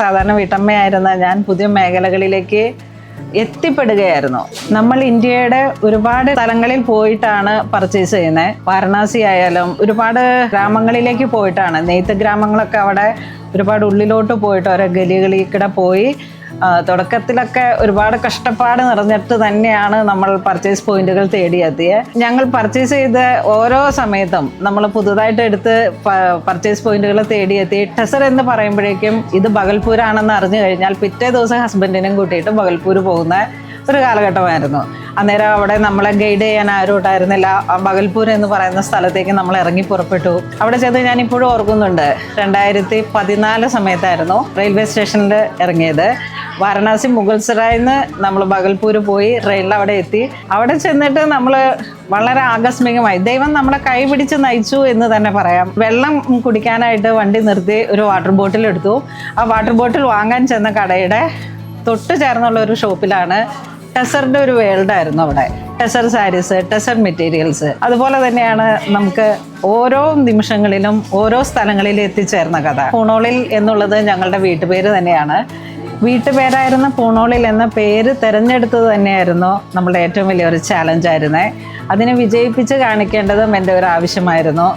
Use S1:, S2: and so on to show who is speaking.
S1: സാധാരണ വീട്ടമ്മയായിരുന്ന ഞാൻ പുതിയ മേഖലകളിലേക്ക് എത്തിപ്പെടുകയായിരുന്നു. നമ്മൾ ഇന്ത്യയുടെ ഒരുപാട് സ്ഥലങ്ങളിൽ പോയിട്ടാണ് പർച്ചേസ് ചെയ്യുന്നത്. വാരണാസി ആയാലും ഒരുപാട് ഗ്രാമങ്ങളിലേക്ക് പോയിട്ടാണ്, നെയ്ത്ത് ഗ്രാമങ്ങളൊക്കെ അവിടെ ഒരുപാട് ഉള്ളിലോട്ട് പോയിട്ട് ഓരോ ഗലികളിൽ പോയി തുടക്കത്തിലൊക്കെ ഒരുപാട് കഷ്ടപ്പാട് നിറഞ്ഞിട്ട് തന്നെയാണ് നമ്മൾ പർച്ചേസ് പോയിന്റുകൾ തേടിയെത്തിയത്. ഞങ്ങൾ പർച്ചേസ് ചെയ്ത ഓരോ സമയത്തും നമ്മൾ പുതുതായിട്ട് എടുത്ത് പർച്ചേസ് പോയിന്റുകൾ തേടിയെത്തി. ടെസർ എന്ന് പറയുമ്പോഴേക്കും ഇത് ബഗൽപൂരാണെന്ന് അറിഞ്ഞു കഴിഞ്ഞാൽ പിറ്റേ ദിവസം ഹസ്ബൻഡിനും കൂട്ടിയിട്ട് ബഗൽപൂർ പോകുന്ന ഒരു കാലഘട്ടമായിരുന്നു. അന്നേരം അവിടെ നമ്മളെ ഗൈഡ് ചെയ്യാൻ ആരും ഉണ്ടായിരുന്നില്ല. ബഗൽപൂർ എന്ന് പറയുന്ന സ്ഥലത്തേക്ക് നമ്മൾ ഇറങ്ങി പുറപ്പെട്ടു. അവിടെ ചെന്ന് ഞാൻ ഇപ്പോഴും ഓർക്കുന്നുണ്ട്, 2014 സമയത്തായിരുന്നു റെയിൽവേ സ്റ്റേഷനിൽ ഇറങ്ങിയത്. വാരണാസി മുഗൾസറായിന്ന് നമ്മൾ ബഗൽപൂർ പോയി ട്രെയിനിൽ അവിടെ എത്തി. അവിടെ ചെന്നിട്ട് നമ്മൾ വളരെ ആകസ്മികമായി ദൈവം നമ്മളെ കൈ പിടിച്ച് നയിച്ചു എന്ന് തന്നെ പറയാം. വെള്ളം കുടിക്കാനായിട്ട് വണ്ടി നിർത്തി ഒരു വാട്ടർ ബോട്ടിൽ എടുത്തു. ആ വാട്ടർ ബോട്ടിൽ വാങ്ങാൻ ചെന്ന കടയുടെ തൊട്ട് ചേർന്നുള്ള ഒരു ഷോപ്പിലാണ് ടെസറിൻ്റെ ഒരു വേൾഡായിരുന്നു അവിടെ. ടെസർ സാരീസ്, ടെസർ മെറ്റീരിയൽസ്. അതുപോലെ തന്നെയാണ് നമുക്ക് ഓരോ നിമിഷങ്ങളിലും ഓരോ സ്ഥലങ്ങളിൽ എത്തിച്ചേർന്ന കഥ. പൂണോളിൽ എന്നുള്ളത് ഞങ്ങളുടെ വീട്ടുപേര് തന്നെയാണ്. വീട്ടുപേരായിരുന്ന പൂണോളിൽ എന്ന പേര് തിരഞ്ഞെടുത്തത് തന്നെയായിരുന്നു നമ്മളുടെ ഏറ്റവും വലിയൊരു ചാലഞ്ചായിരുന്നേ. അതിനെ വിജയിപ്പിച്ച് കാണിക്കേണ്ടതും എൻ്റെ ഒരു ആവശ്യമായിരുന്നു.